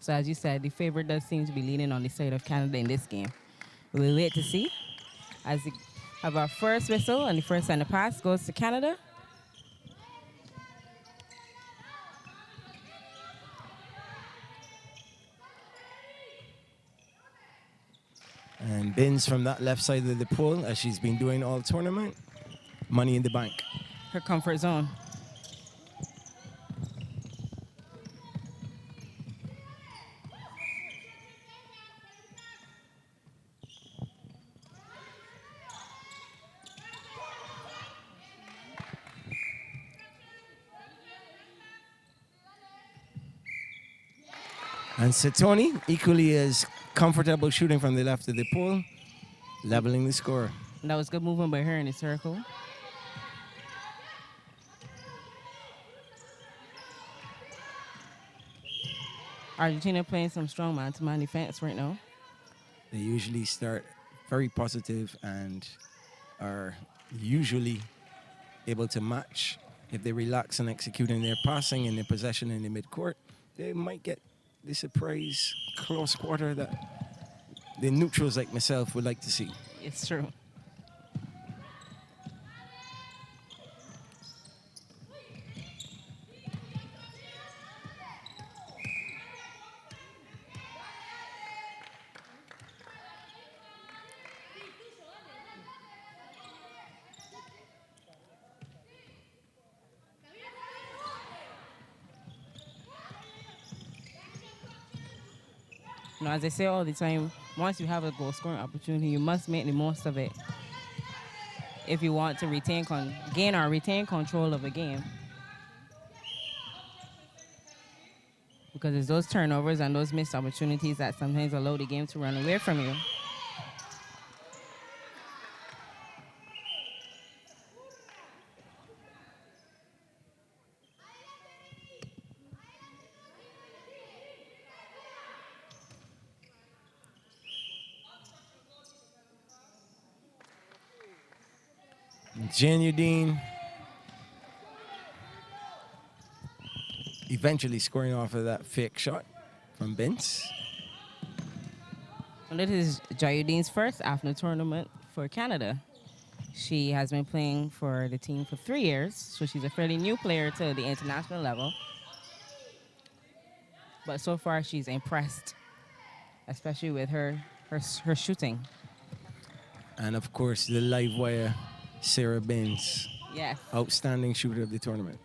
So as you said, the favorite does seem to be leaning on the side of Canada in this game. We'll wait to see. As we have our first whistle and the first center pass goes to Canada. And Binns from that left side of the pool, as she's been doing all tournament. Money in the bank. Her comfort zone. And Satoni, equally as comfortable shooting from the left of the pool, leveling the score. And that was good movement by her in the circle. Argentina playing some strong man-to-man defense right now. They usually start very positive and are usually able to match. If they relax and executing their passing and their possession in the midcourt, they might get the surprise close quarter that the neutrals like myself would like to see. It's true. You know, as I say all the time, once you have a goal scoring opportunity, you must make the most of it if you want to gain or retain control of a game. Because it's those turnovers and those missed opportunities that sometimes allow the game to run away from you. Janudine eventually scoring off of that fake shot from Binns. And this is Jayudine's first afternoon tournament for Canada. She has been playing for the team for 3 years, so she's a fairly new player to the international level. But so far, she's impressed, especially with her shooting. And of course, the live wire, Sarah Binns. Yes. Outstanding shooter of the tournament.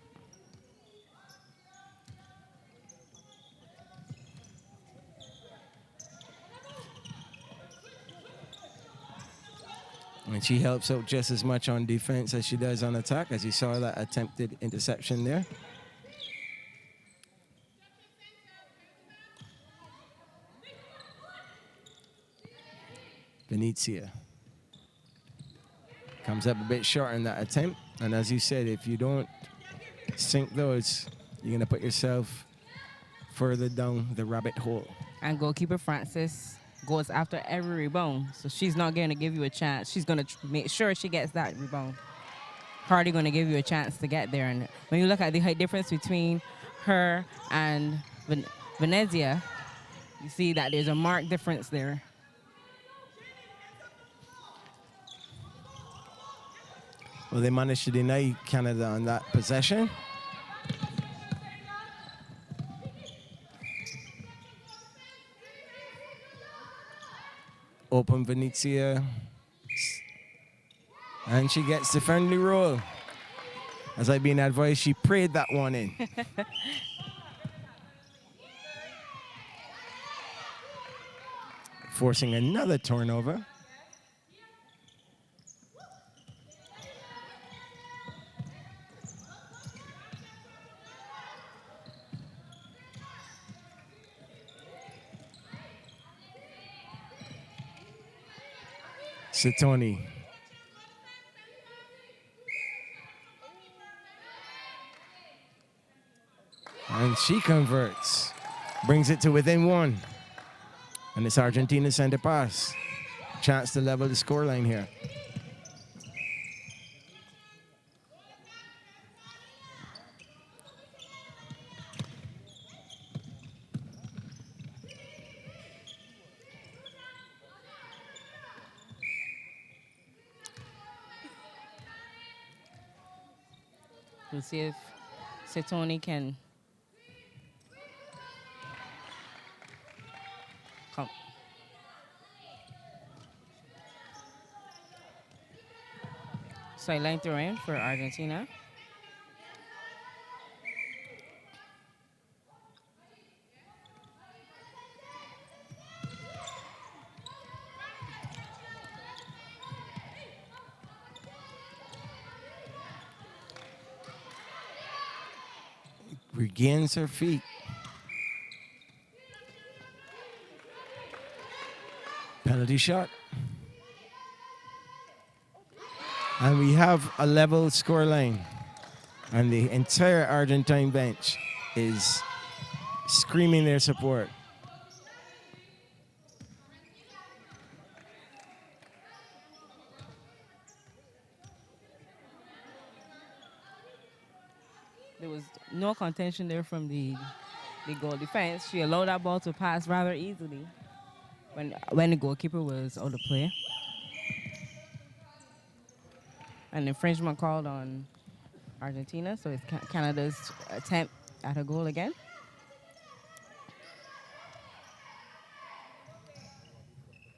And she helps out just as much on defense as she does on attack, as you saw that attempted interception there. Venezia comes up a bit short in that attempt. And as you said, if you don't sink those, you're going to put yourself further down the rabbit hole. And goalkeeper Francis goes after every rebound. So she's not going to give you a chance. She's going to make sure she gets that rebound. Hardly going to give you a chance to get there. And when you look at the height difference between her and Venezia, you see that there's a marked difference there. Well, they managed to deny Canada on that possession. Open Venezia. And she gets the friendly roll. As I've been advised, she prayed that one in. Forcing another turnover. Satoni. And she converts. Brings it to within one. And it's Argentina's center pass. Chance to level the scoreline here. We'll see if Setoni can come. Sideline throw in for Argentina. Regains her feet. Penalty shot. And we have a level scoreline. And the entire Argentine bench is screaming their support. There was no contention there from the goal defense. She allowed that ball to pass rather easily when the goalkeeper was out of play. An infringement called on Argentina, so it's Canada's attempt at a goal again.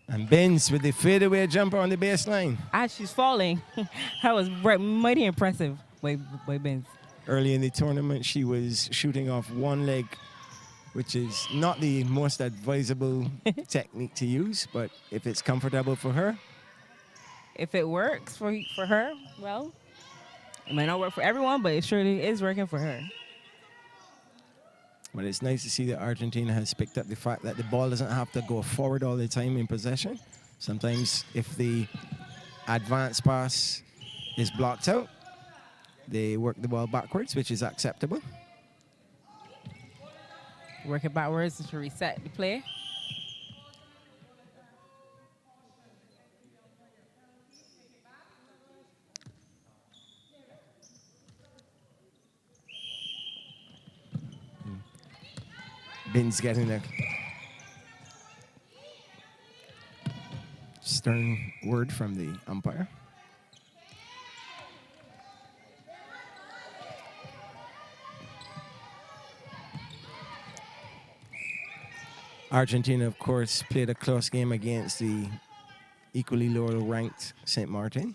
And Benz with the fadeaway jumper on the baseline. As she's falling, that was mighty impressive by Benz. Early in the tournament, she was shooting off one leg, which is not the most advisable technique to use, but if it's comfortable for her. If it works for her, well, it might not work for everyone, but it surely is working for her. But it's nice to see that Argentina has picked up the fact that the ball doesn't have to go forward all the time in possession. Sometimes if the advance pass is blocked out, they work the ball backwards, which is acceptable. Work it backwards to reset the play. Bin's getting a stern word from the umpire. Argentina, of course, played a close game against the equally lower-ranked St. Martin.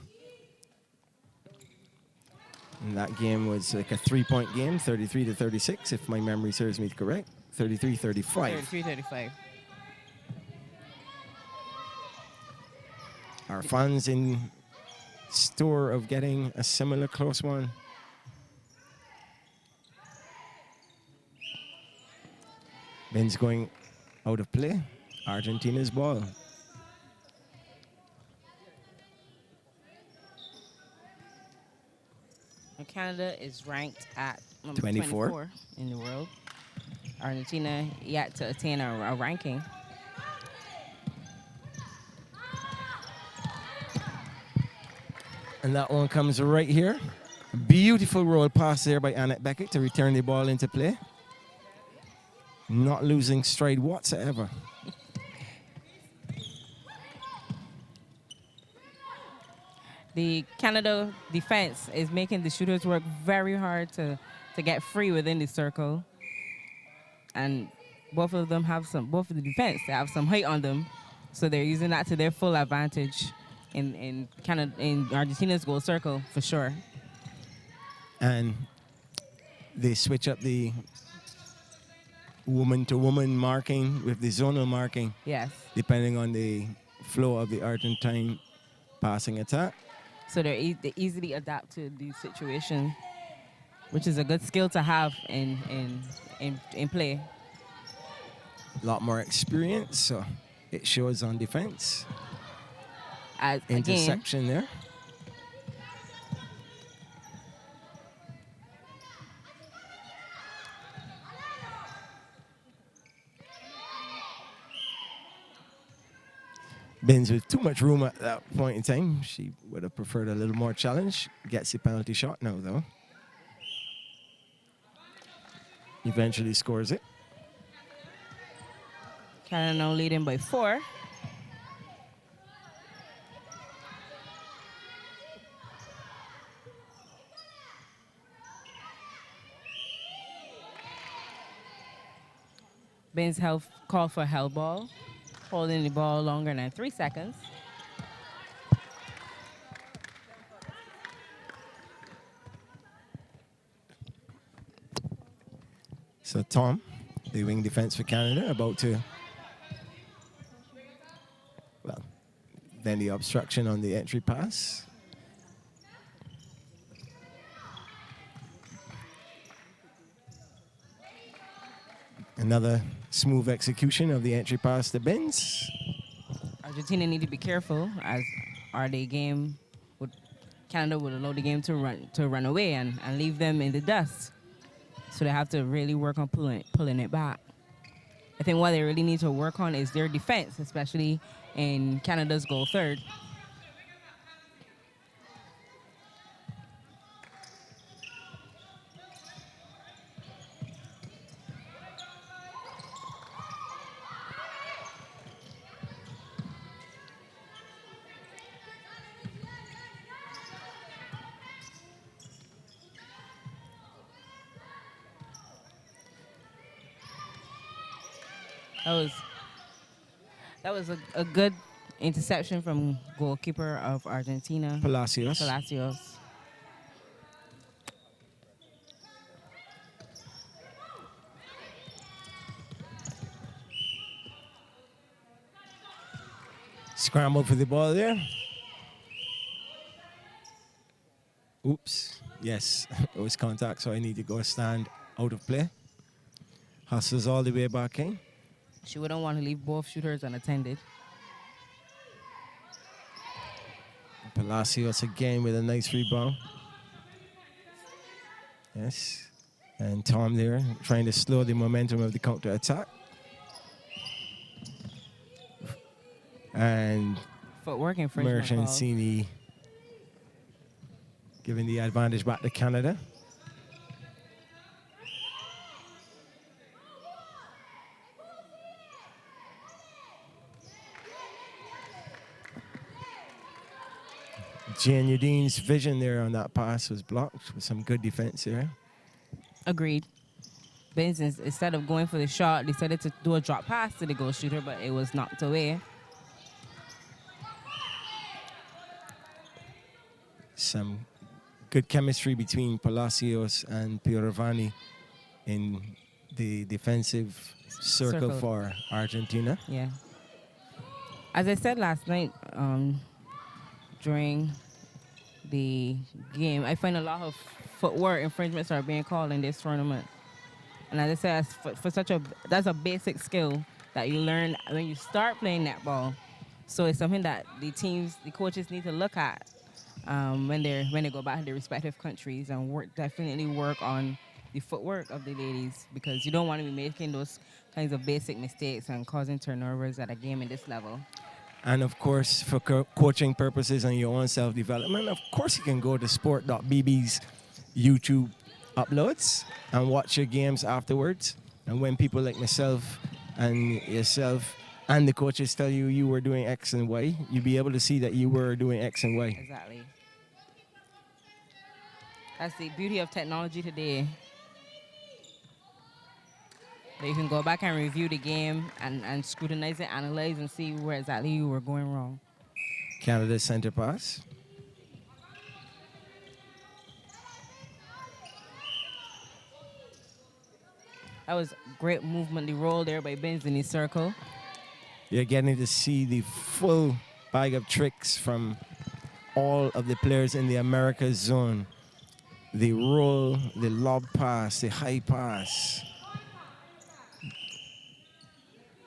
And that game was like a 3-point game, 33-36, if my memory serves me correct. 33-35. 33-35. Are fans in store of getting a similar close one? Ben's going out of play. Argentina's ball. And Canada is ranked at number 24. 24 in the world. Argentina yet to attain a ranking. And that one comes right here. Beautiful roll pass there by Annette Beckett to return the ball into play. Not losing stride whatsoever. The Canada defense is making the shooters work very hard to get free within the circle. And both of the defense, they have some height on them. So they're using that to their full advantage in Argentina's goal circle for sure. And they switch up the woman-to-woman marking with the zonal marking. Yes. Depending on the flow of the Argentine passing attack. So they easily adapt to the situation, which is a good skill to have in play. A lot more experience, so it shows on defense. Again, intersection there. Ben's with too much room at that point in time. She would have preferred a little more challenge. Gets the penalty shot now, though. Eventually scores it. Canada now leading by 4. Ben's health called for held ball, holding the ball longer than 3 seconds. So Tom, the wing defense for Canada, about to, well, then the obstruction on the entry pass. Another smooth execution of the entry pass to Benz. Argentina need to be careful as Canada would allow the game to run away and leave them in the dust. So they have to really work on pulling it back. I think what they really need to work on is their defense, especially in Canada's goal third. That was a good interception from goalkeeper of Argentina, Palacios. Scramble for the ball there. Oops. Yes, it was contact, so I need to go stand out of play. Hustles all the way back in. She wouldn't want to leave both shooters unattended. Palacios again with a nice rebound. Yes. And Tom there trying to slow the momentum of the counter attack. And footwork infringement. Merchancini giving the advantage back to Canada. Jan Udine's vision there on that pass was blocked with some good defense there. Agreed. Benz, instead of going for the shot, decided to do a drop pass to the goal shooter, but it was knocked away. Some good chemistry between Palacios and Pioravani in the defensive circle for Argentina. Yeah. As I said last night, during the game, I find a lot of footwork infringements are being called in this tournament. And as I said, that's a basic skill that you learn when you start playing netball. So it's something that the coaches need to look at when they go back to their respective countries and definitely work on the footwork of the ladies, because you don't want to be making those kinds of basic mistakes and causing turnovers at a game in this level. And of course, for coaching purposes and your own self-development, of course you can go to sport.bb's YouTube uploads and watch your games afterwards. And when people like myself and yourself and the coaches tell you were doing X and Y, you'll be able to see that you were doing X and Y. Exactly. That's the beauty of technology today. That you can go back and review the game and scrutinize it, analyze, and see where exactly you were going wrong. Canada's center pass. That was great movement, the roll there by Benz in his circle. You're getting to see the full bag of tricks from all of the players in the Americas zone. The roll, the lob pass, the high pass.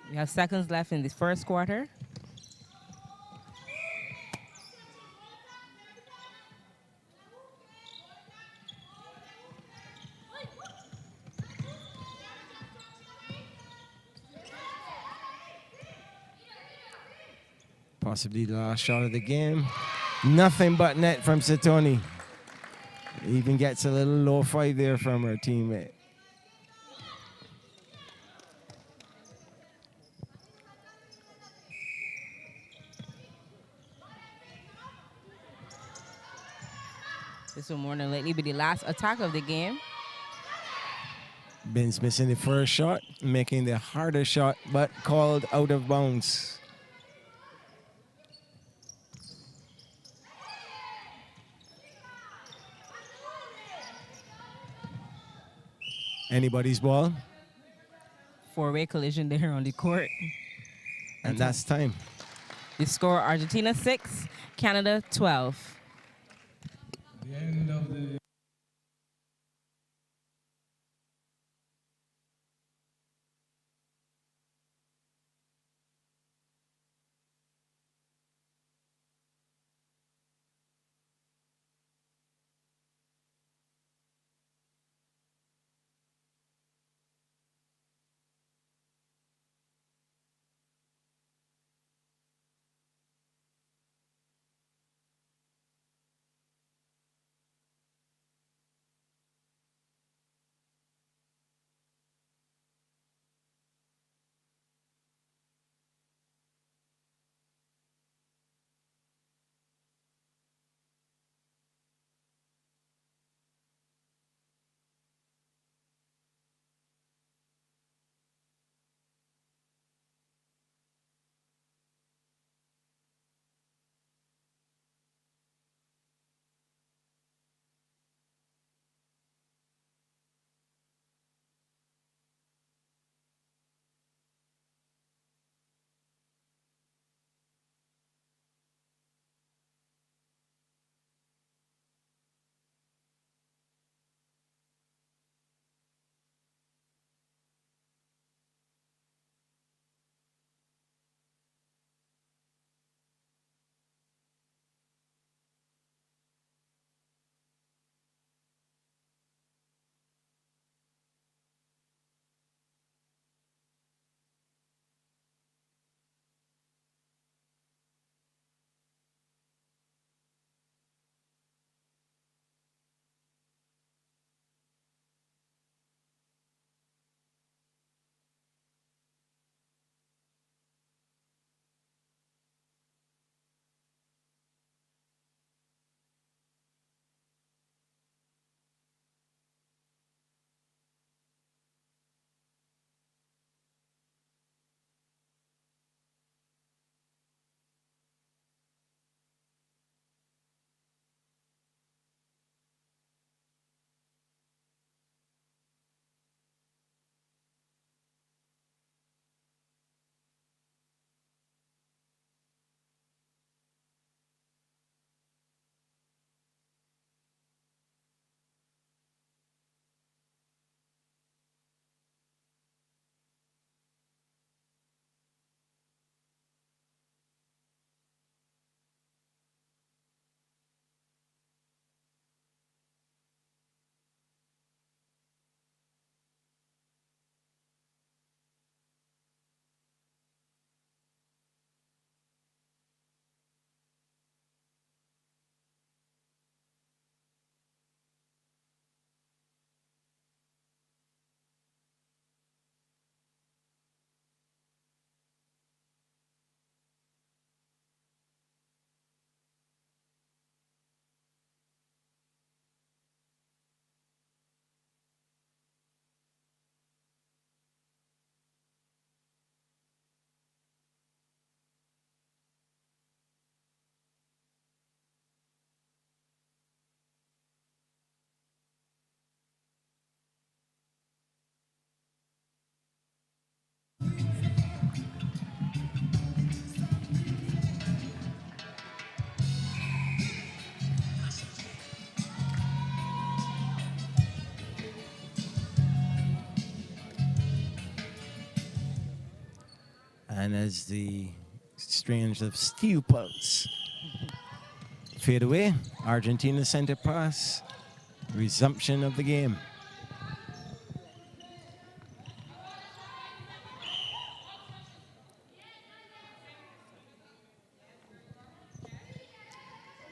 We have seconds left in this first quarter. Possibly the last shot of the game. Nothing but net from Satoni. Even gets a little low five there from her teammate. This will more than likely be the last attack of the game. Ben's missing the first shot, making the harder shot, but called out of bounds. Anybody's ball. Four-way collision there on the court. And that's time. The score, Argentina 6, Canada 12. The end of the And as the strains of steel pulse fade away, Argentina center pass, resumption of the game.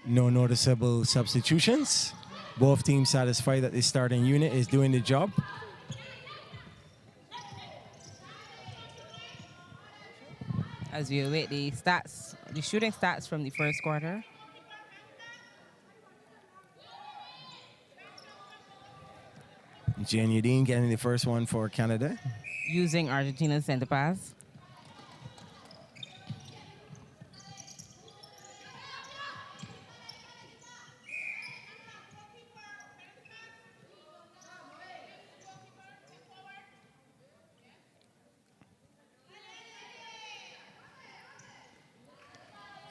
No noticeable substitutions. Both teams satisfied that the starting unit is doing the job. As we await the stats, the shooting stats from the first quarter. Jen Udine getting the first one for Canada. Using Argentina's center pass.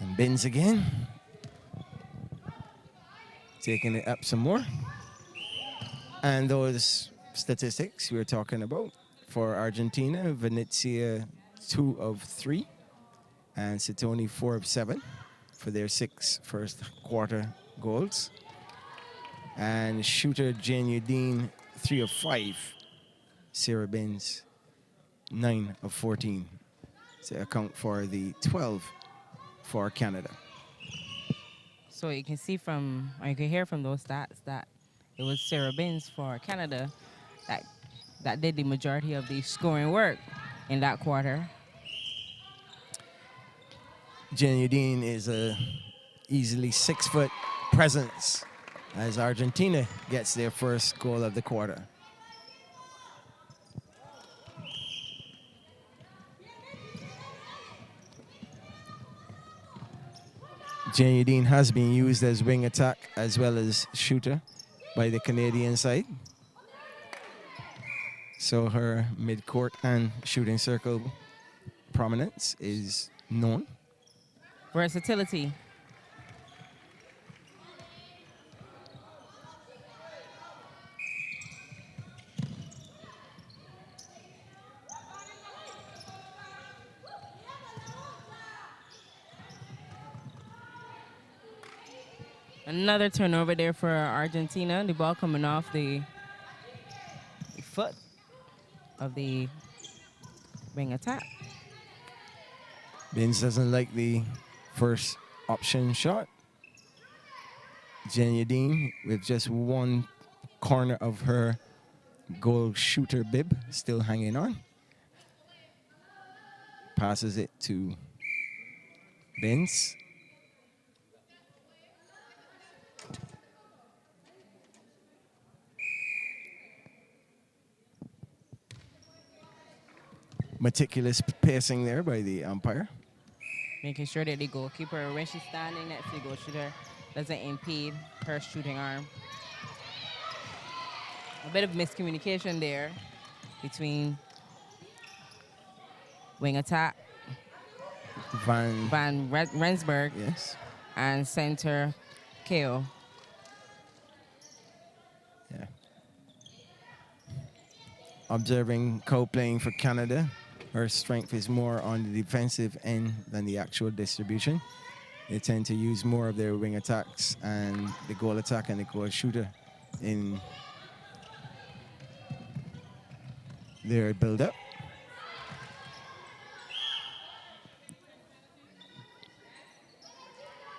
And Binns again. Taking it up some more. And those statistics we were talking about for Argentina, Venezia 2 of 3 and Sitoni 4 of 7 for their 6 first quarter goals. And shooter Jane Udine 3 of 5. Sarah Binns 9 of 14 to account for the 12 for Canada. So you can see from, or you can hear from those stats that it was Sarah Binns for Canada that did the majority of the scoring work in that quarter. Jen Udine is a easily 6-foot presence as Argentina gets their first goal of the quarter. Jen Udine has been used as wing attack as well as shooter by the Canadian side. So her mid-court and shooting circle prominence is known. Versatility. Another turnover there for Argentina. The ball coming off the foot of the wing attack. Binns doesn't like the first option shot. Jen Udine with just one corner of her goal shooter bib still hanging on. Passes it to Binns. Meticulous passing there by the umpire. Making sure that the goalkeeper, when she's standing next to the goal shooter, doesn't impede her shooting arm. A bit of miscommunication there between wing attack Van Rensburg, Yes. and center KO. Yeah. Observing co-playing for Canada, her strength is more on the defensive end than the actual distribution. They tend to use more of their wing attacks and the goal attack and the goal shooter in their build-up.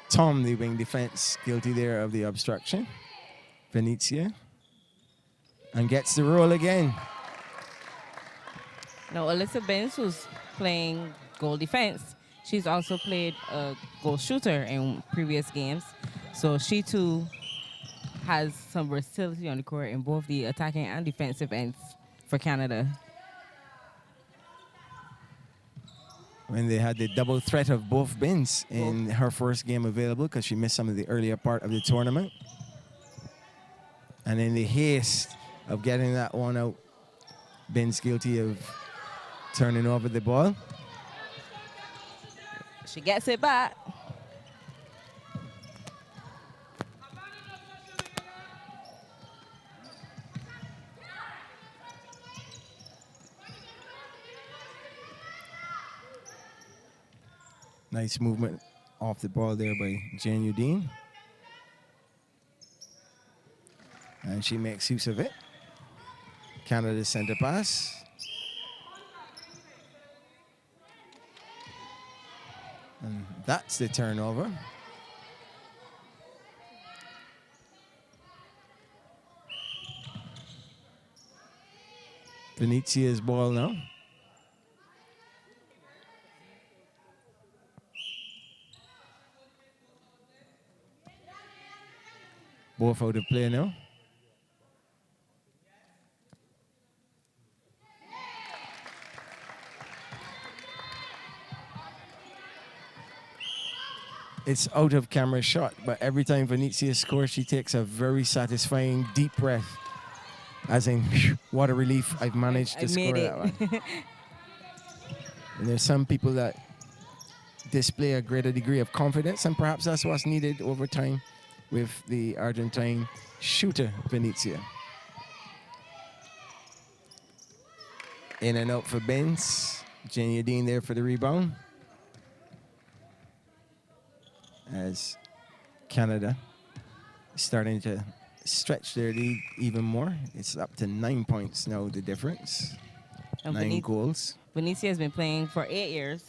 Tom, the wing defense, guilty there of the obstruction. Venezia. And gets the roll again. Now, Alyssa Binns, who's playing goal defense, she's also played a goal shooter in previous games. So she, too, has some versatility on the court in both the attacking and defensive ends for Canada. When they had the double threat of both Binns in her first game available because she missed some of the earlier part of the tournament. And in the haste of getting that one out, Binns guilty of turning over the ball. She gets it back. Nice movement off the ball there by Jen Udine. And she makes use of it. Canada's center pass. And that's the turnover. Venezia's ball now. Both out of play now. it's out of camera shot, but every time Venezia scores, she takes a very satisfying deep breath. As in, phew, what a relief, I've managed to score that one. And there's some people that display a greater degree of confidence, and perhaps that's what's needed over time with the Argentine shooter, Venezia. In and out for Benz. Jania Dean there for the rebound. As Canada is starting to stretch their lead even more. It's up to 9 points now, the difference. And 9 goals. Venezia has been playing for 8 years.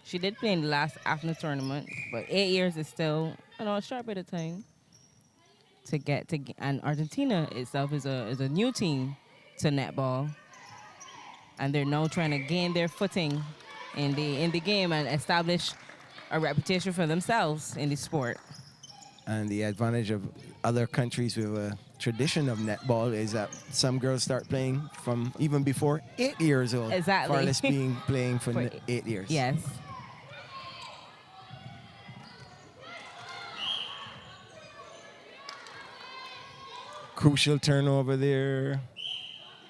She did play in the last afternoon tournament, but 8 years is still, a short bit of time to get to. And Argentina itself is a new team to netball, and they're now trying to gain their footing in the game and establish a reputation for themselves in the sport. And the advantage of other countries with a tradition of netball is that some girls start playing from even before 8 years old. Exactly. Far less being playing for 8 years. Yes. Crucial turnover there.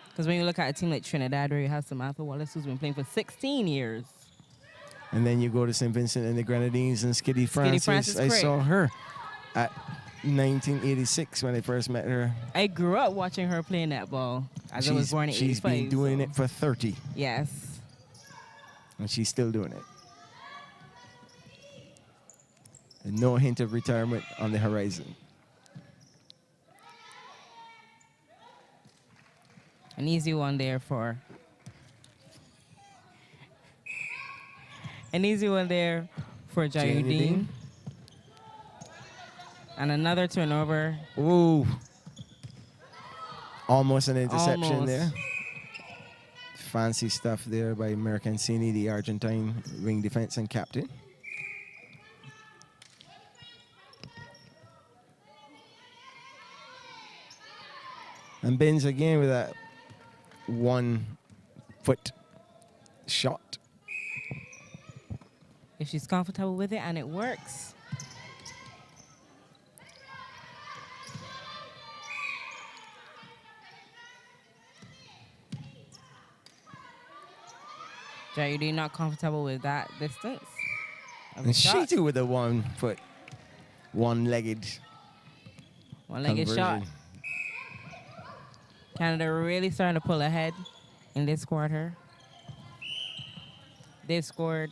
Because when you look at a team like Trinidad, where you have Samantha Wallace, who's been playing for 16 years. And then you go to St. Vincent and the Grenadines and Skitty Francis. I saw her at 1986 when I first met her. I grew up watching her play netball. As I was born in 85. She's been doing it for 30. Yes. And she's still doing it. And no hint of retirement on the horizon. An easy one there for Jayudeen. And another turnover. Ooh. Almost an interception Almost. there. Fancy stuff there by Mercancini, the Argentine wing defense and captain. And Benz again with that 1 foot shot. If she's comfortable with it and it works. Jayudeen not comfortable with that distance. And she too with a 1 foot, one-legged shot. Canada really starting to pull ahead in this quarter. They've scored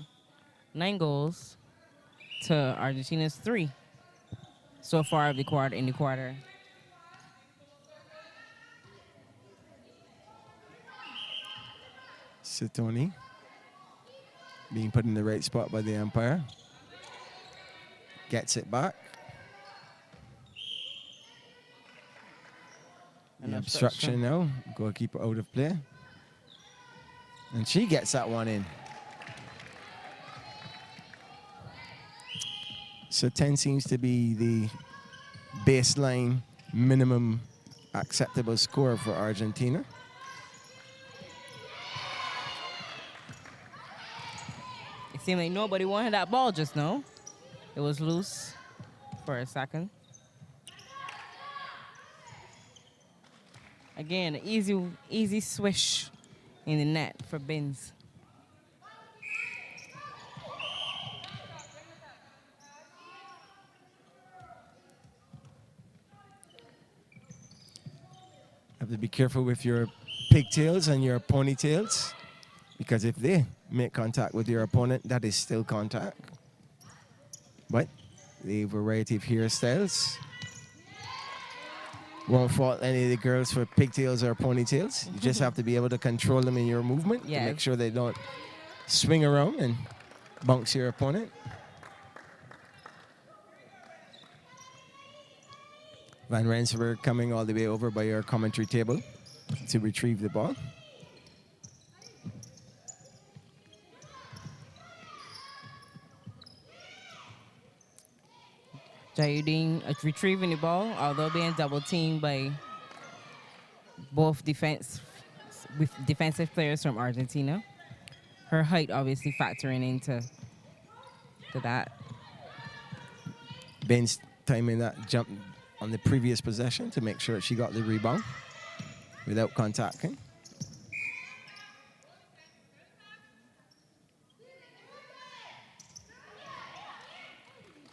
9 goals to Argentina's 3 so far in the quarter. Sitoni being put in the right spot by the umpire. Gets it back. The obstruction now. Goalkeeper out of play. And she gets that one in. So 10 seems to be the baseline minimum acceptable score for Argentina. It seemed like nobody wanted that ball just now. It was loose for a second. Again, easy swish in the net for Benz. Have to be careful with your pigtails and your ponytails, because if they make contact with your opponent, that is still contact. But the variety of hairstyles won't fault any of the girls for pigtails or ponytails. You just have to be able to control them in your movement to make sure they don't swing around and bounce your opponent. Van Rensburg coming all the way over by our commentary table to retrieve the ball. Jayudeen retrieving the ball, although being double teamed by both defensive players from Argentina. Her height obviously factoring into that. Ben's timing that jump on the previous possession to make sure she got the rebound without contacting.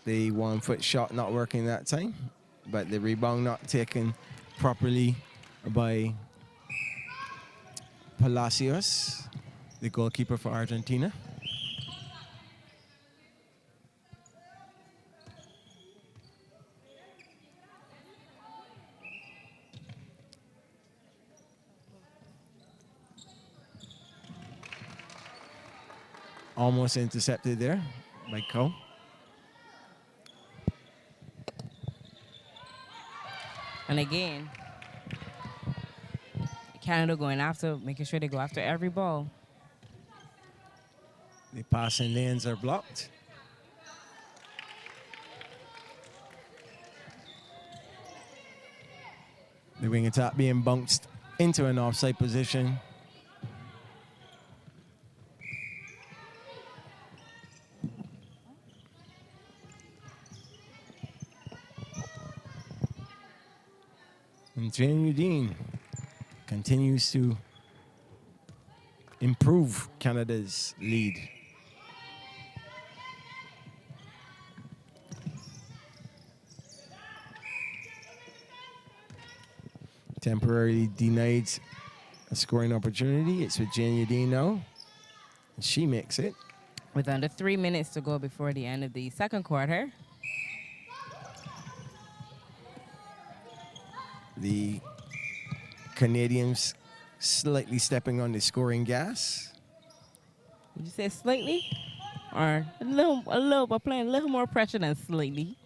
The 1 foot shot not working that time, but the rebound not taken properly by Palacios, the goalkeeper for Argentina. Almost intercepted there by Cole. And again, Canada going after, making sure they go after every ball. The passing lanes are blocked. The wing attack being bounced into an offside position. And Udine continues to improve Canada's lead. Temporarily denied a scoring opportunity. It's with Jane Udine now. And she makes it. With under 3 minutes to go before the end of the second quarter. The Canadians slightly stepping on the scoring gas. Would you say slightly? Or by playing a little more pressure than slightly?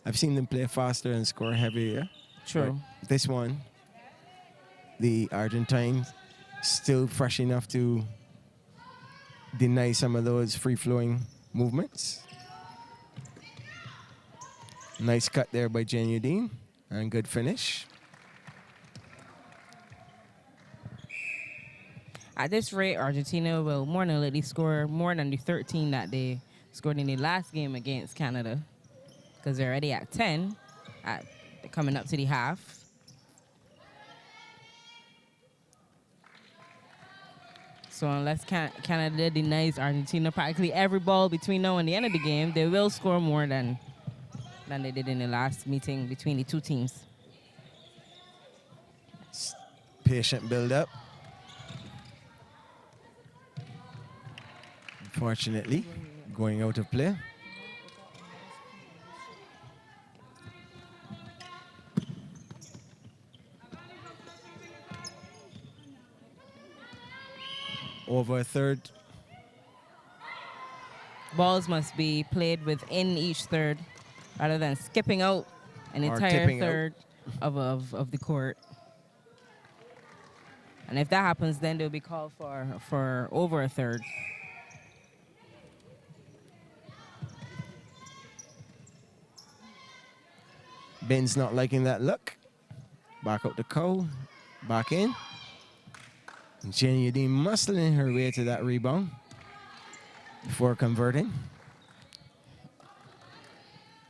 I've seen them play faster and score heavier. True. But this one, the Argentines still fresh enough to deny some of those free-flowing movements. Nice cut there by Jane Udine. And good finish. At this rate, Argentina will more than likely score more than the 13 that they scored in the last game against Canada, because they're already at 10, coming up to the half. So unless Canada denies Argentina practically every ball between now and the end of the game, they will score more than they did in the last meeting between the two teams. Patient build-up. Unfortunately, going out of play. Over a third. Balls must be played within each third, rather than skipping out an Or entire tipping third of the court. And if that happens, then they'll be called for over a third. Ben's not liking that look. Back up to Cole. Back in. And Jane Udine muscling her way to that rebound before converting.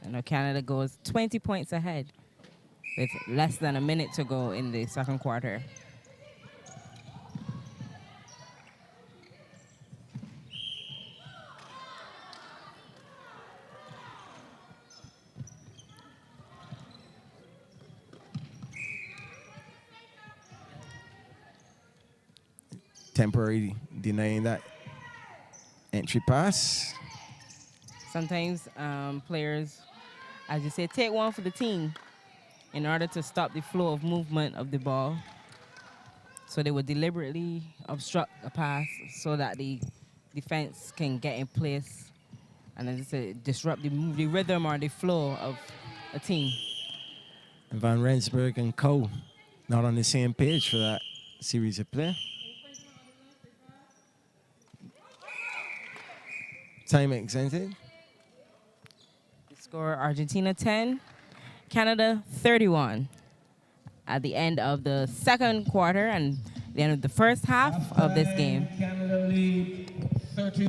I know Canada goes 20 points ahead with less than a minute to go in the second quarter. Temporarily denying that entry pass. Sometimes players, as you say, take one for the team in order to stop the flow of movement of the ball. So they would deliberately obstruct a pass so that the defense can get in place and as I say, disrupt the rhythm or the flow of a team. And Van Rensburg and Cole not on the same page for that series of play. Time extended. The score, Argentina 10, Canada 31. At the end of the second quarter and the end of the first half of this game. Canada lead 30.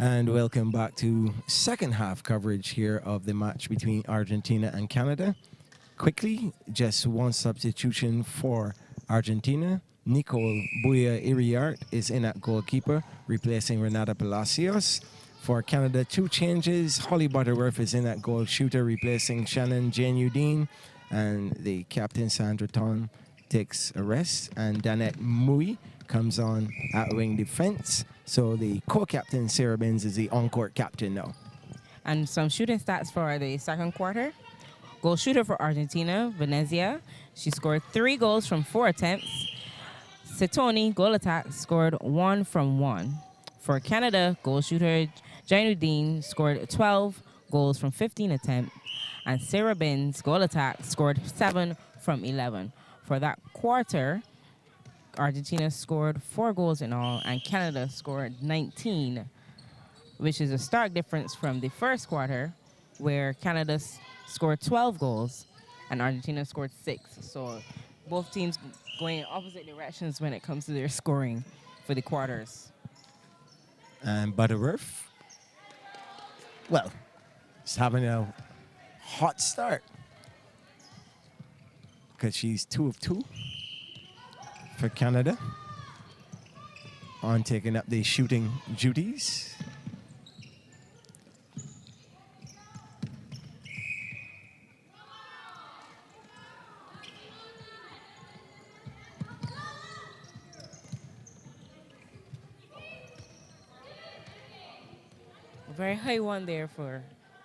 And welcome back to second half coverage here of the match between Argentina and Canada. Quickly, just one substitution for Argentina. Nicole Buya Iriart is in at goalkeeper, replacing Renata Palacios. For Canada, 2 changes. Holly Butterworth is in at goal shooter, replacing Shannon Jane Udine. And the captain, Sandra Ton, takes a rest. And Danette Mui comes on at wing defense. So the co-captain, Sarah Binns, is the on-court captain now. And some shooting stats for the second quarter. Goal shooter for Argentina, Venezia. She scored 3 goals from 4 attempts. Setoni, goal attack, scored 1 from 1. For Canada, goal shooter Jainuddin scored 12 goals from 15 attempts. And Sarah Binns, goal attack, scored 7 from 11. For that quarter, Argentina scored 4 goals in all, and Canada scored 19, which is a stark difference from the first quarter, where Canada scored 12 goals and Argentina scored 6. So both teams going in opposite directions when it comes to their scoring for the quarters. And Butterworth, well, is having a hot start because she's 2 of 2 for Canada on taking up the shooting duties. A very high one there for,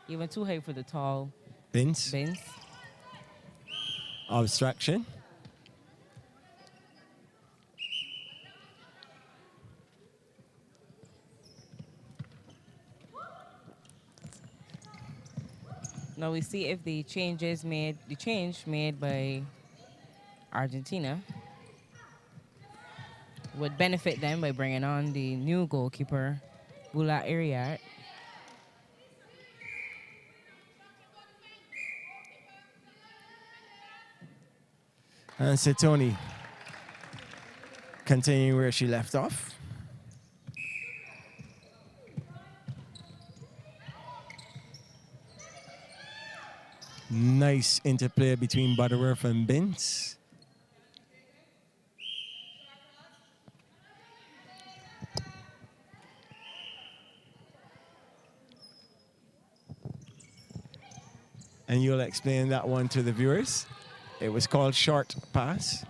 even too high for the tall Binns. Obstruction. Now we see if the change made by Argentina would benefit them by bringing on the new goalkeeper, Bula Iriart. And Setoni continuing where she left off. Nice interplay between Butterworth and Binns. And you'll explain that one to the viewers. It was called short pass.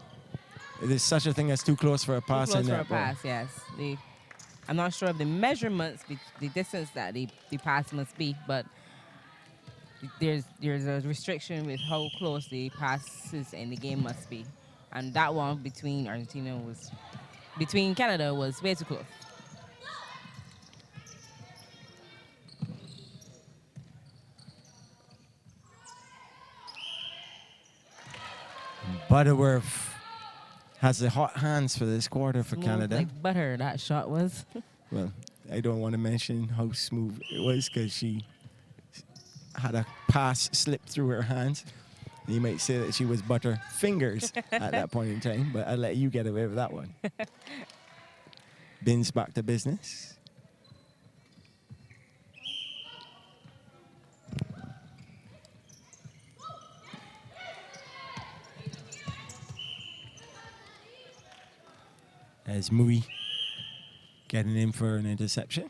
There's such a thing as too close for a pass. Too close in for a netball. pass, yes. I'm not sure of the measurements, the distance that the pass must be, but there's a restriction with how close the passes in the game must be. And that one between Canada was way too close. Butterworth has the hot hands for this quarter for Smooth Canada. like butter, that shot was. Well, I don't want to mention how smooth it was because she had a pass slip through her hands. You might say that she was butter fingers at that point in time, but I'll let you get away with that one. Binns back to business. As Mui getting in for an interception.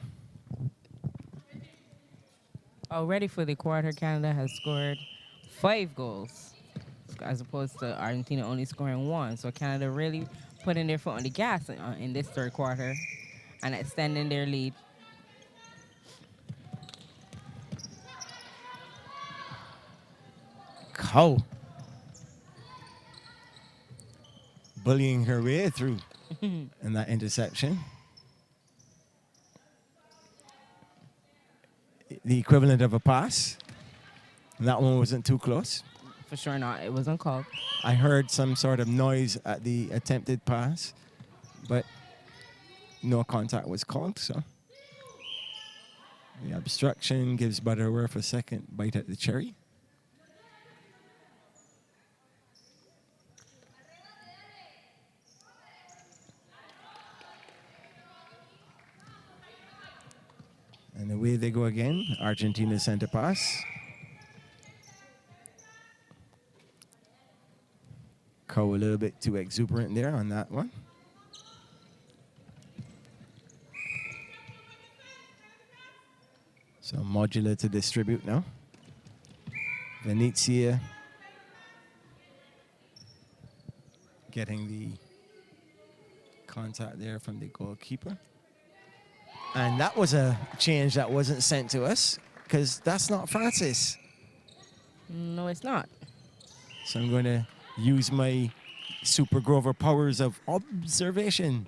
Already for the quarter, Canada has scored 5 goals as opposed to Argentina only scoring 1. So Canada really putting their foot on the gas in this third quarter and extending their lead. Cow bullying her way through in that interception. The equivalent of a pass. That one wasn't too close. For sure not. It wasn't called. I heard some sort of noise at the attempted pass, but no contact was called, so. The obstruction gives Butterworth a second bite at the cherry. And away they go again. Argentina center pass. Coe a little bit too exuberant there on that one. So modular to distribute now. Venezia getting the contact there from the goalkeeper. And that was a change that wasn't sent to us because that's not Francis. No, it's not. So I'm going to use my Super Grover powers of observation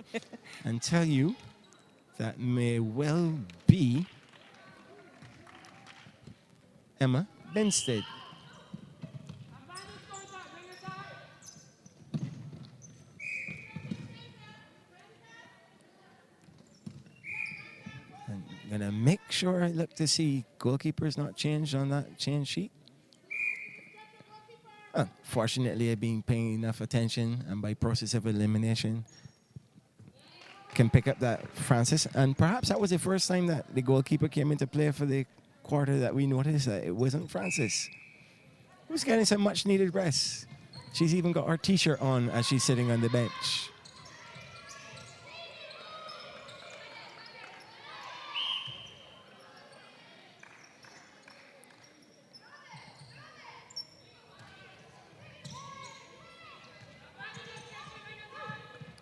and tell you that may well be Emma Benstead. I'm going to make sure I look to see goalkeeper's not changed on that change sheet. Fortunately, I've been paying enough attention, and by process of elimination, can pick up that Francis. And perhaps that was the first time that the goalkeeper came into play for the quarter that we noticed that it wasn't Francis. Who's getting some much-needed rest. She's even got her T-shirt on as she's sitting on the bench.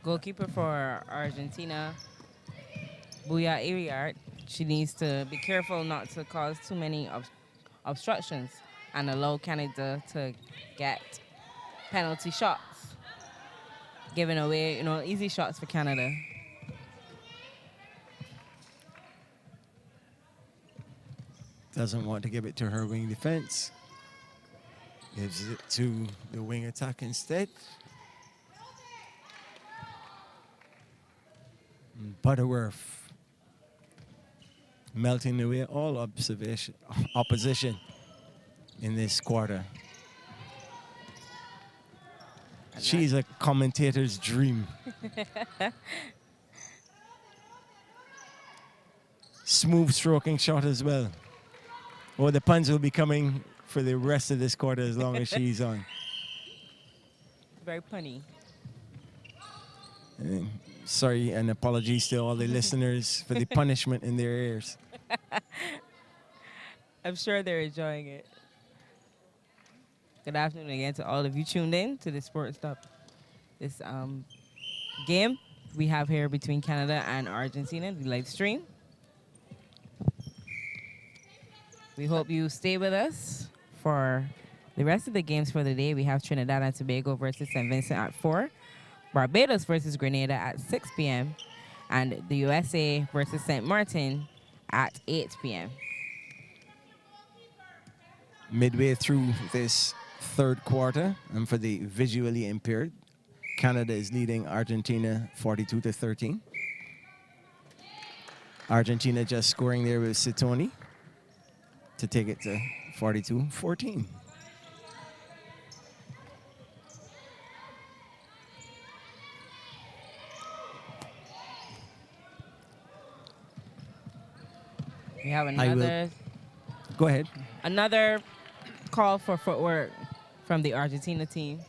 Goalkeeper for Argentina, Buya Iriart. She needs to be careful not to cause too many obstructions and allow Canada to get penalty shots, giving away, easy shots for Canada. Doesn't want to give it to her wing defense. Gives it to the wing attack instead. Butterworth melting away all opposition in this quarter. She's a commentator's dream. Smooth stroking shot as well. Oh, the puns will be coming for the rest of this quarter as long as she's on. Very punny. Sorry and apologies to all the listeners for the punishment in their ears. I'm sure they're enjoying it. Good afternoon again to all of you tuned in to the Sports Stop. This game we have here between Canada and Argentina, the live stream. We hope you stay with us for the rest of the games for the day. We have Trinidad and Tobago versus St. Vincent at 4. Barbados versus Grenada at 6 p.m. and the USA versus St. Martin at 8 p.m. Midway through this third quarter, and for the visually impaired, Canada is leading Argentina 42-13. Argentina just scoring there with Sitoni to take it to 42-14. We have another. Go ahead. Another call for footwork from the Argentina team.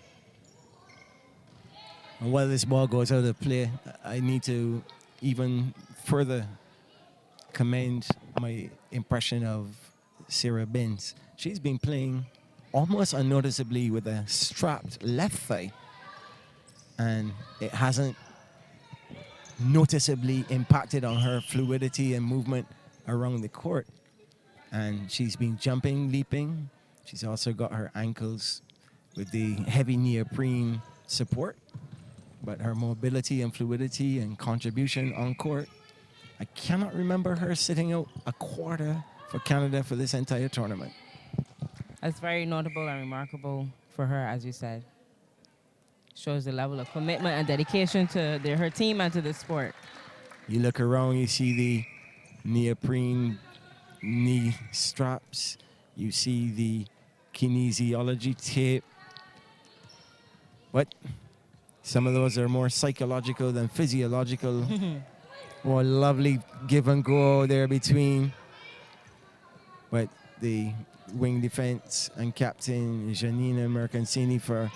And while this ball goes out of play, I need to even further commend my impression of Sarah Benz. She's been playing almost unnoticeably with a strapped left thigh, and it hasn't noticeably impacted on her fluidity and movement around the court. And she's been jumping, leaping. She's also got her ankles with the heavy neoprene support, but her mobility and fluidity and contribution on court, I cannot remember her sitting out a quarter for Canada for this entire tournament. That's very notable and remarkable for her, as you said. Shows the level of commitment and dedication to her team and to the sport. You look around, you see the neoprene knee straps, you see the kinesiology tape. What? Some of those are more psychological than physiological. Oh, lovely give and go there between But the wing defense and captain Janina Mercancini for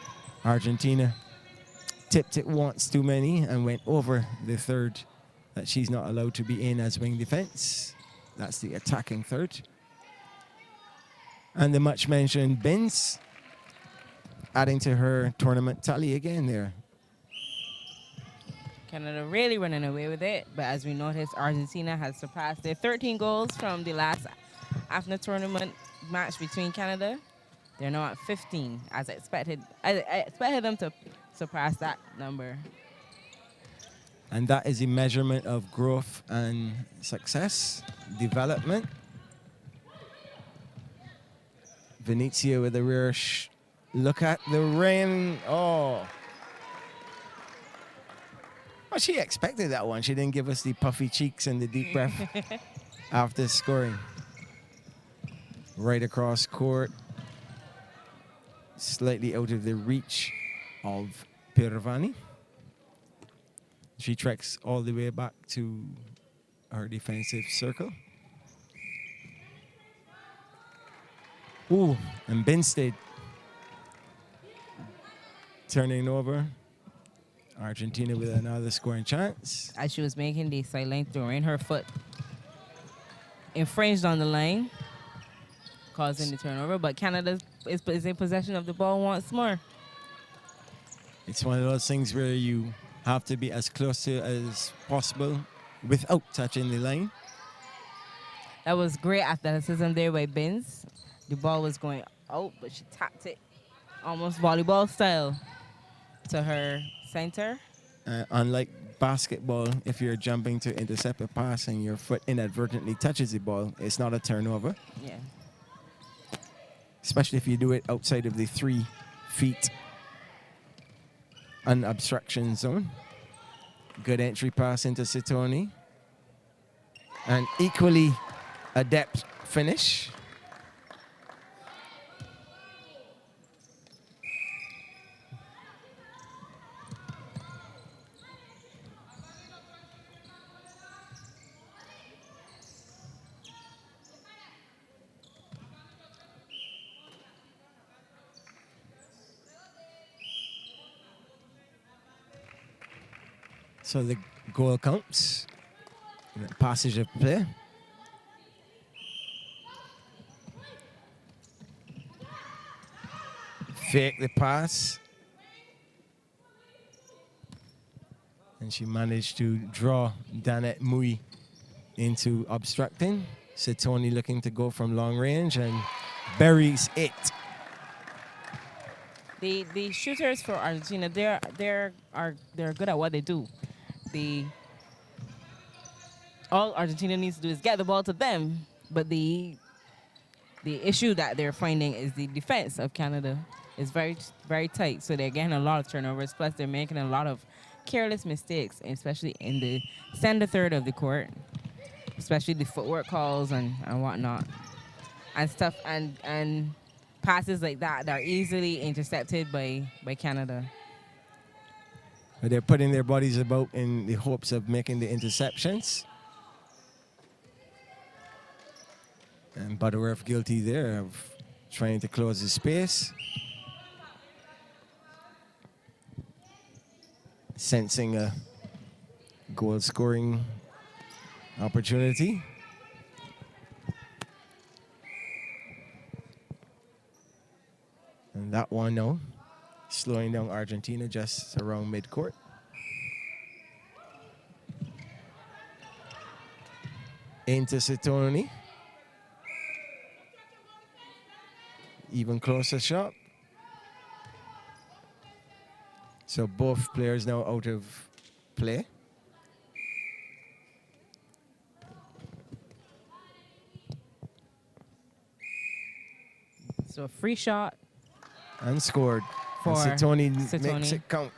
Argentina tipped it once too many and went over the third that she's not allowed to be in as wing defense. That's the attacking third. And the much mentioned Binns adding to her tournament tally again there. Canada really running away with it, but as we noticed, Argentina has surpassed their 13 goals from the last AFNA tournament match between Canada. They're now at 15, as expected. I expected them to surpass that number. And that is a measurement of growth and success, development. Venezia with a rear look at the rim. Oh. Well, she expected that one. She didn't give us the puffy cheeks and the deep breath after scoring. Right across court. Slightly out of the reach of Pirvani. She treks all the way back to our defensive circle. Ooh, and Binstead turning over. Argentina with another scoring chance. As she was making the sideline throw in, her foot infringed on the line, causing the turnover. But Canada is in possession of the ball once more. It's one of those things where you have to be as close to as possible without touching the line. That was great athleticism there by Binns. The ball was going out, but she tapped it almost volleyball style to her center. Unlike basketball, if you're jumping to intercept a pass and your foot inadvertently touches the ball, it's not a turnover. Yeah. Especially if you do it outside of the 3 feet unobstruction zone. Good entry pass into Sitoni. An equally adept finish. So the goal counts. Passage of play. Fake the pass. And she managed to draw Danette Mui into obstructing. Sitoni looking to go from long range and buries it. The shooters for Argentina, they're good at what they do. All Argentina needs to do is get the ball to them, but the issue that they're finding is the defense of Canada is very, very tight. So they're getting a lot of turnovers. Plus, they're making a lot of careless mistakes, especially in the center third of the court, especially the footwork calls and whatnot, and stuff, and passes like that are easily intercepted by Canada. They're putting their bodies about in the hopes of making the interceptions. And Butterworth guilty there of trying to close the space. Sensing a goal scoring opportunity. And that one now, slowing down Argentina just around midcourt. Into Sitoni. Even closer shot. So both players now out of play. So a free shot. And scored. For and Sitoni Sitoni. makes it count.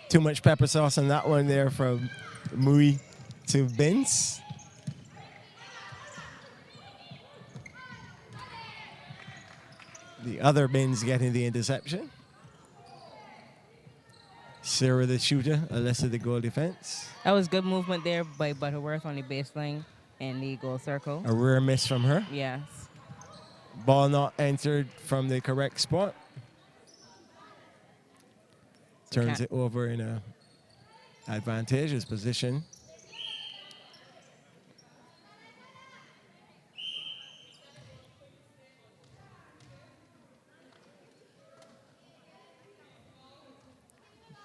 Too much pepper sauce on that one there from Mui to Binns. The other Binns getting the interception. Sarah the shooter, Alyssa the goal defense. That was good movement there by Butterworth on the baseline and the goal circle. A rare miss from her. Yes. Ball not entered from the correct spot. Turns it over in a advantageous position.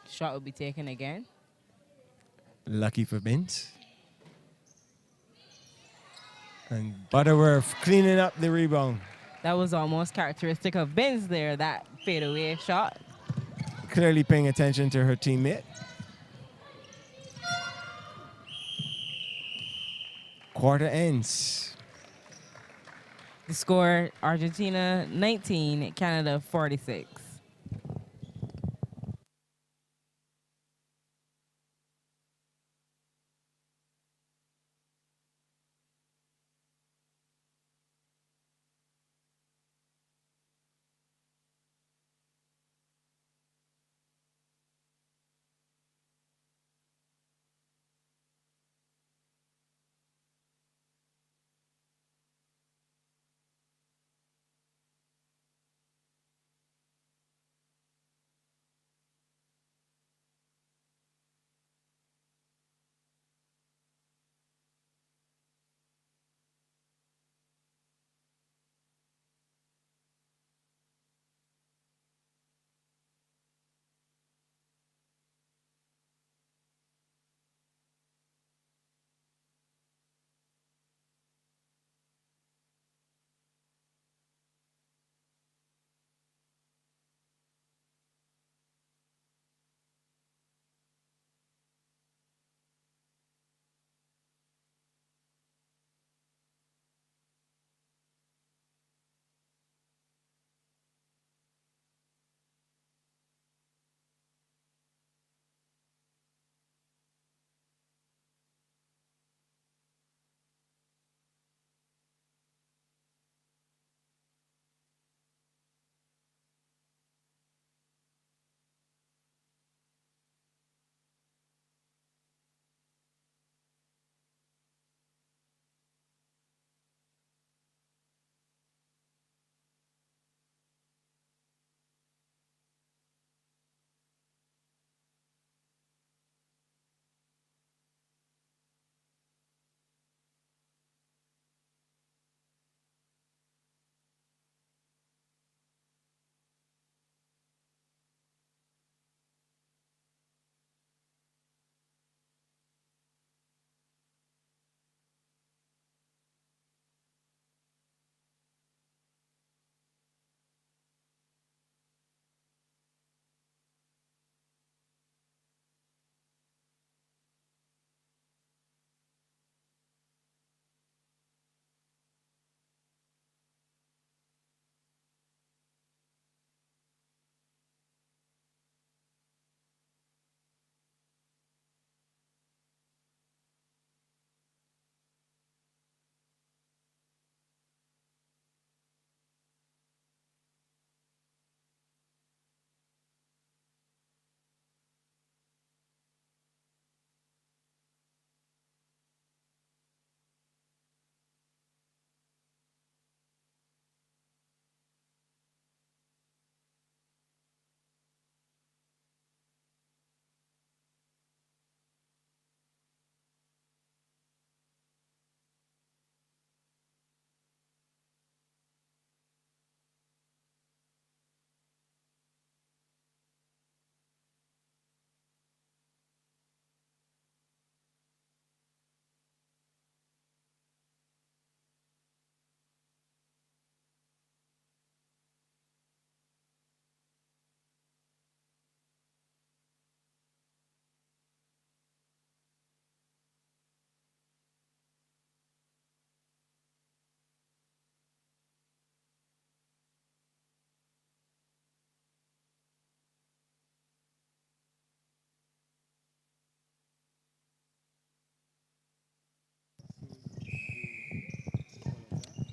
Shot will be taken again. Lucky for Vince. And Butterworth cleaning up the rebound. That was almost characteristic of Benz there, that fadeaway shot. Clearly paying attention to her teammate. Quarter ends. The score, Argentina 19, Canada 46.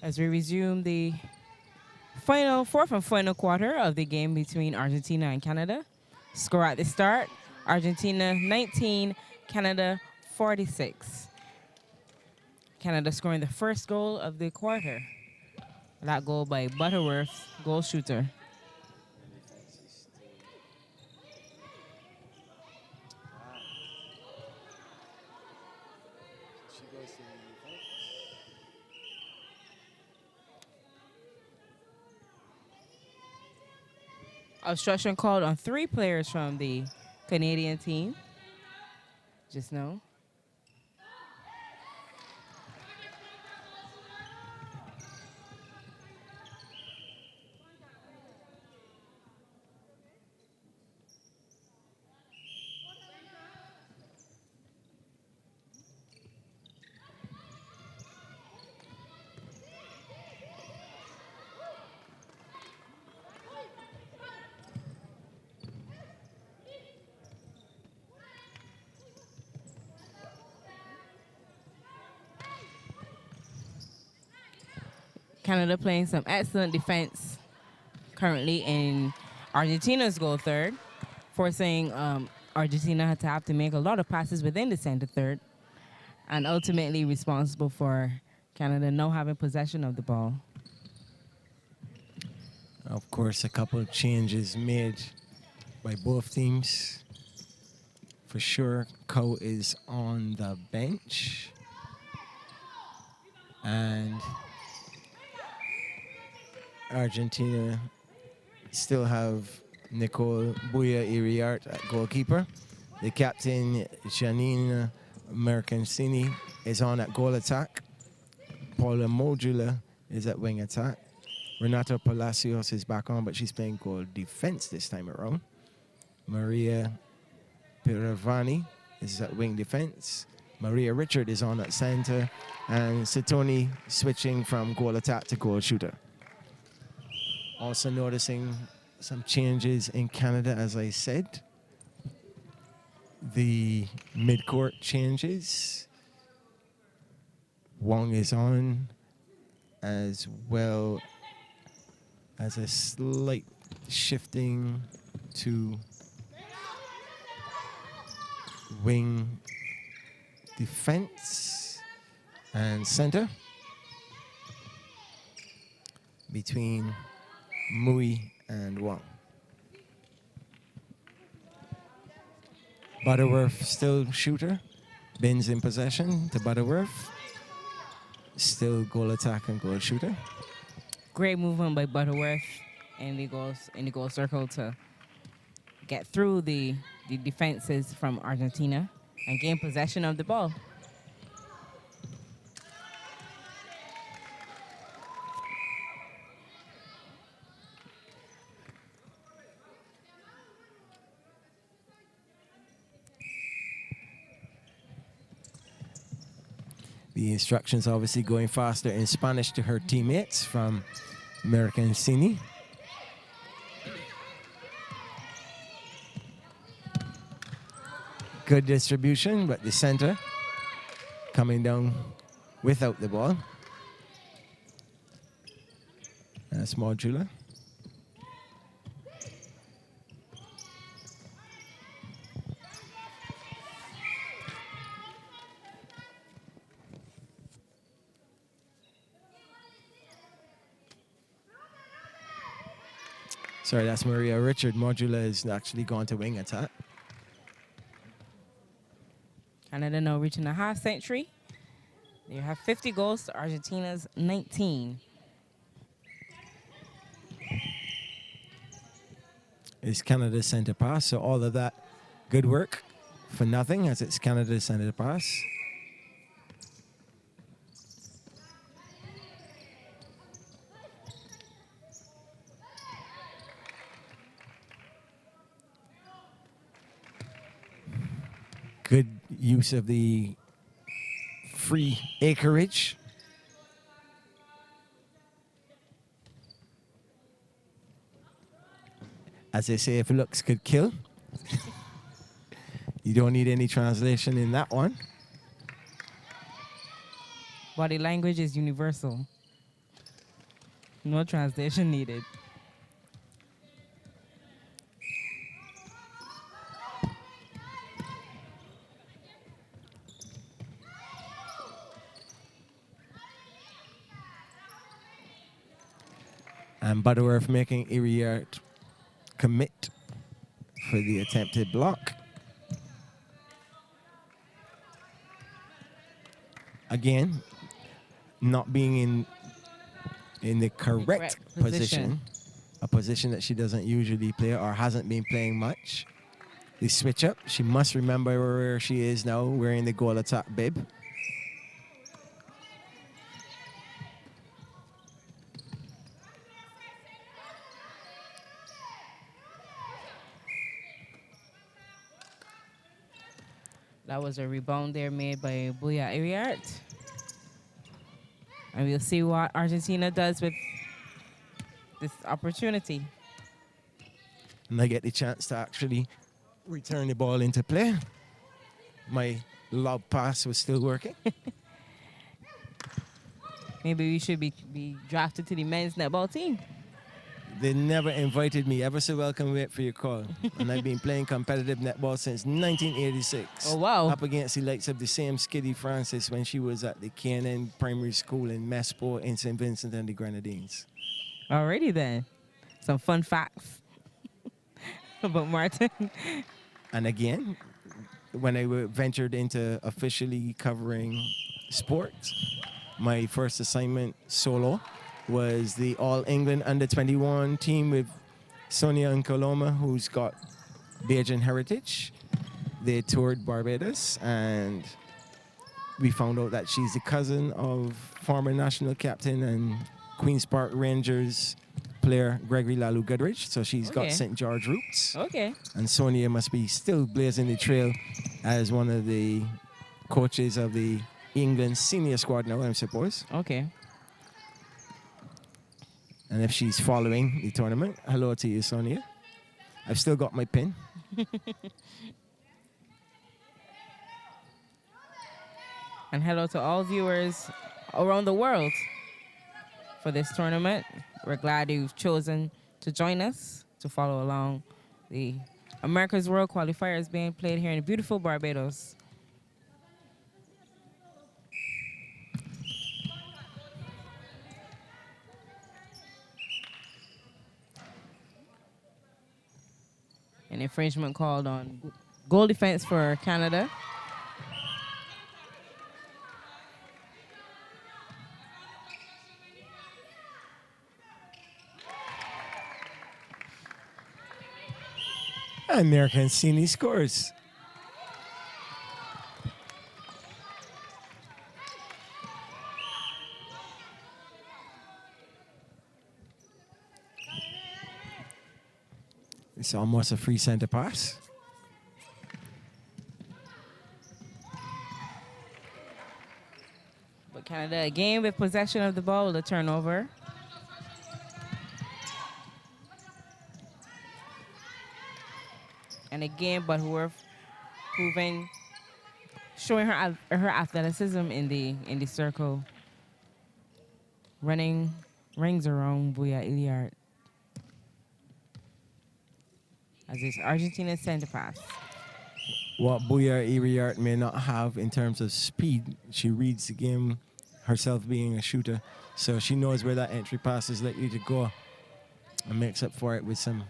As we resume the fourth and final quarter of the game between Argentina and Canada. Score at the start, Argentina 19, Canada 46. Canada scoring the first goal of the quarter. That goal by Butterworth, goal shooter. Obstruction called on 3 players from the Canadian team. Just know. Canada playing some excellent defense currently in Argentina's goal third, forcing Argentina to have to make a lot of passes within the center third, and ultimately responsible for Canada now having possession of the ball. Of course, a couple of changes made by both teams. For sure, Ko is on the bench. And Argentina still have Nicole Buya Iriart at goalkeeper. The captain, Janine Mercancini, is on at goal attack. Paula Modula is at wing attack. Renata Palacios is back on, but she's playing goal defense this time around. Maria Piravani is at wing defense. Maria Richard is on at center. And Sitoni switching from goal attack to goal shooter. Also noticing some changes in Canada, as I said. The mid-court changes. Wong is on, as well as a slight shifting to wing defense and center between Mui and Wong. Butterworth still shooter. Binns in possession to Butterworth. Still goal attack and goal shooter. Great movement by Butterworth in the goal circle to get through the defenses from Argentina and gain possession of the ball. The instructions obviously going faster in Spanish to her teammates from Mercancini. Good distribution, but the center coming down without the ball. That's Modula. Sorry, that's Maria Richard. Modula is actually gone to wing attack. Canada now reaching a half century. They have 50 goals to Argentina's 19. It's Canada's center pass, so all of that good work for nothing, as it's Canada's center pass. Good use of the free acreage. As they say, if looks could kill. You don't need any translation in that one. Body language is universal. No translation needed. And Butterworth making Iriart commit for the attempted block. Again, not being in the correct position, a position that she doesn't usually play or hasn't been playing much. They switch up. She must remember where she is now, wearing the goal attack bib. That was a rebound there made by Buya Iriart. And we'll see what Argentina does with this opportunity. And I get the chance to actually return the ball into play. My lob pass was still working. Maybe we should be drafted to the men's netball team. They never invited me. Ever so welcome, wait for your call. And I've been playing competitive netball since 1986. Oh, wow. Up against the likes of the same Skiddy Francis when she was at the Cannon Primary School in Mespo in St. Vincent and the Grenadines. Alrighty then. Some fun facts about Martin. And again, when I ventured into officially covering sports, my first assignment solo was the All England Under-21 team with Sonia Nkoloma, who's got Bajan heritage. They toured Barbados, and we found out that she's the cousin of former national captain and Queen's Park Rangers player Gregory Lalu Goodrich. So she's got St. George roots. Okay. And Sonia must be still blazing the trail as one of the coaches of the England senior squad now, I suppose. Okay. And if she's following the tournament, hello to you, Sonia. I've still got my pin. And hello to all viewers around the world for this tournament. We're glad you've chosen to join us to follow along the America's World Qualifiers being played here in beautiful Barbados. An infringement called on goal defense for Canada. American Cine scores. It's almost a free center pass. But Canada again with possession of the ball with a turnover. And again, Butterworth showing her athleticism in the circle, running rings around Buya Iriart as it's Argentina's center pass. What Buya Iriart may not have in terms of speed, she reads the game herself being a shooter, so she knows where that entry pass is likely to go and makes up for it with some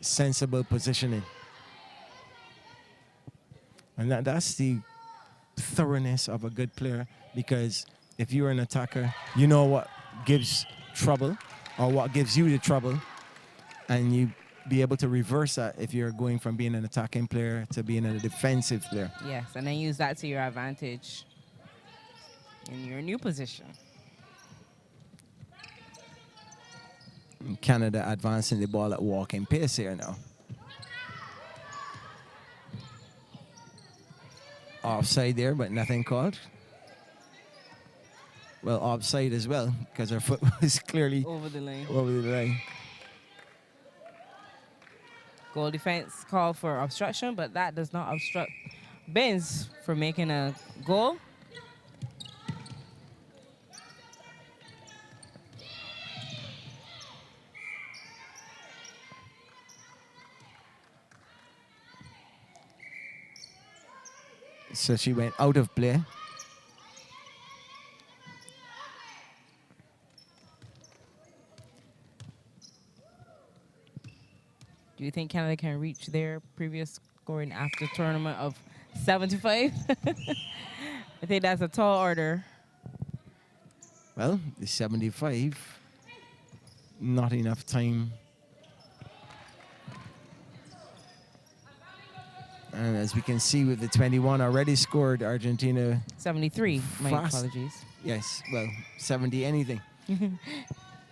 sensible positioning. And that's the thoroughness of a good player, because if you're an attacker, you know what gives trouble or what gives you the trouble, and you be able to reverse that if you're going from being an attacking player to being a defensive player. Yes, and then use that to your advantage in your new position. And Canada advancing the ball at walking pace here now. Offside there, but nothing called. Well, offside as well, because her foot was clearly Over the lane. over the line. Goal defense called for obstruction, but that does not obstruct Benz from making a goal. So she went out of play. Do you think Canada can reach their previous scoring after tournament of 75? I think that's a tall order. Well, the 75, not enough time. And as we can see with the 21 already scored, Argentina. 73. My Fast. apologies. Yes, well, 70 anything.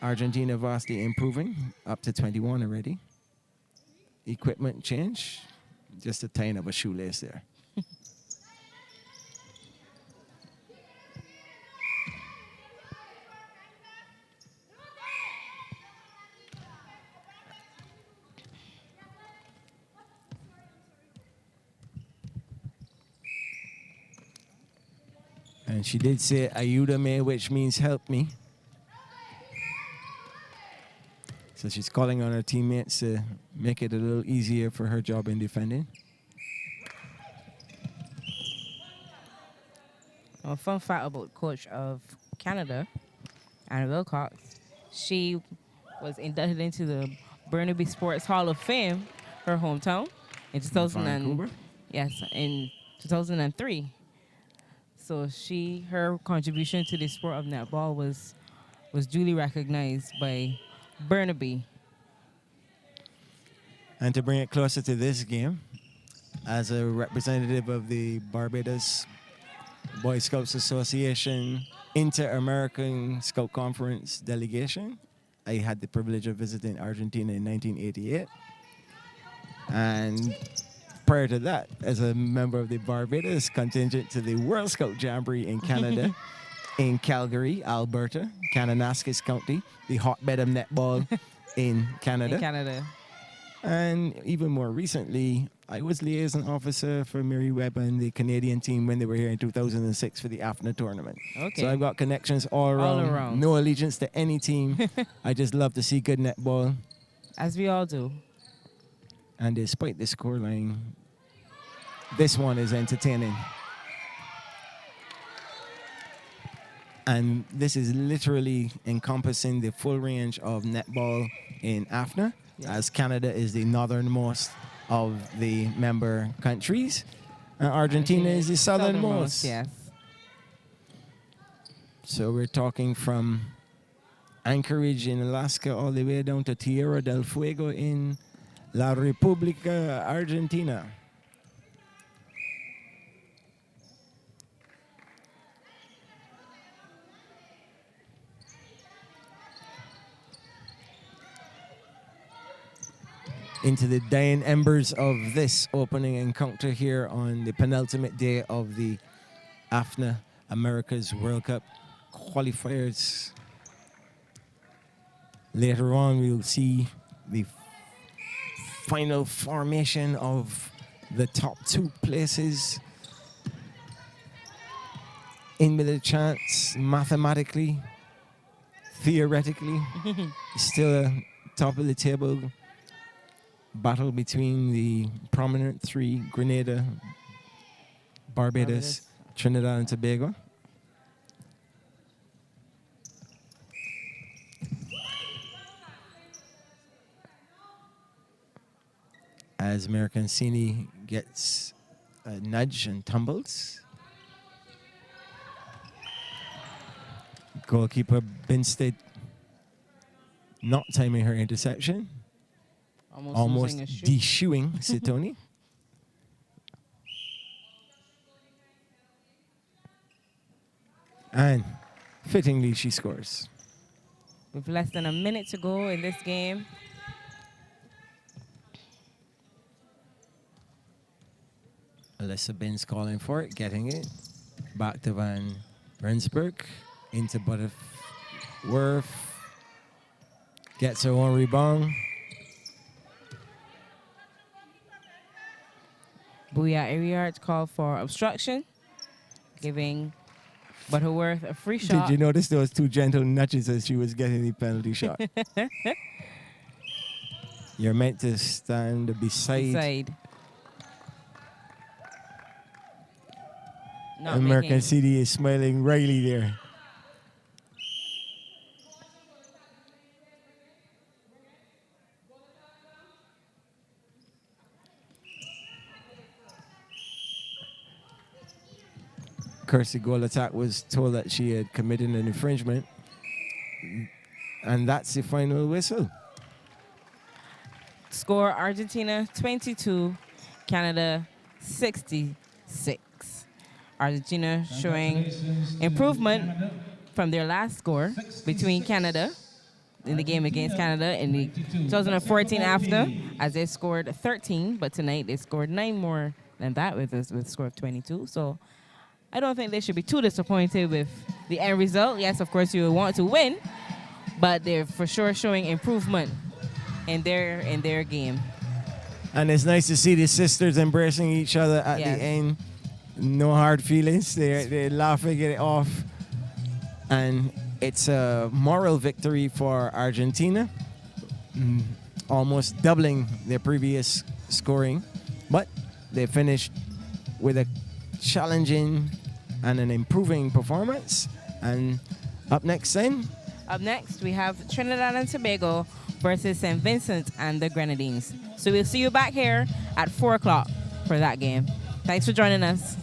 Argentina vastly improving, up to 21 already. Equipment change, just a tying of a shoelace there. And she did say, ayúdame, which means help me. So she's calling on her teammates to make it a little easier for her job in defending. A fun fact about coach of Canada, Anna Wilcox, she was inducted into the Burnaby Sports Hall of Fame, her hometown, in Vancouver? in 2003. So her contribution to the sport of netball was duly recognized by Burnaby. And to bring it closer to this game, as a representative of the Barbados Boy Scouts Association Inter-American Scout Conference delegation, I had the privilege of visiting Argentina in 1988. And prior to that, as a member of the Barbados contingent to the World Scout Jamboree in Canada, in Calgary, Alberta, Kananaskis County, the hotbed of netball in Canada. In Canada. And even more recently, I was liaison officer for Meriwether and the Canadian team when they were here in 2006 for the AFNA tournament. Okay. So I've got connections all around. No allegiance to any team. I just love to see good netball. As we all do. And despite the scoreline, this one is entertaining. And this is literally encompassing the full range of netball in AFNA, as Canada is the northernmost of the member countries. And Argentina is the southernmost. Yes. So we're talking from Anchorage in Alaska all the way down to Tierra del Fuego in La República Argentina. Into the dying embers of this opening encounter here on the penultimate day of the AFNA America's World Cup qualifiers. Later on, we'll see the final formation of the top two places. In with a chance, mathematically, theoretically, still a top of the table battle between the prominent three, Grenada, Barbados, Trinidad and Tobago. As Mercancini gets a nudge and tumbles. Goalkeeper Binstead not timing her interception. Almost de-shoeing Sitoni. And fittingly, she scores. With less than a minute to go in this game. Alyssa Binns calling for it, getting it. Back to Van Rensburg. Into Butterworth. Gets her one rebound. Booyah Ariart called for obstruction, giving Butterworth a free shot. Did you notice those two gentle nudges as she was getting the penalty shot? You're meant to stand beside. American City is smiling Riley there. courtesy goal attack was told that she had committed an infringement. And that's the final whistle. Score Argentina 22, Canada 66. Argentina showing improvement from their last score between Canada in the game against Canada in the 2014 after, as they scored 13, but tonight they scored 9 more than that with a score of 22. So I don't think they should be too disappointed with the end result. Yes, of course, you would want to win, but they're for sure showing improvement in their game. And it's nice to see the sisters embracing each other at the end. No hard feelings. They're laughing it off. And it's a moral victory for Argentina, almost doubling their previous scoring. But they finished with a challenging and an improving performance. And up next then? Up next, we have Trinidad and Tobago versus St. Vincent and the Grenadines. So we'll see you back here at 4 o'clock for that game. Thanks for joining us.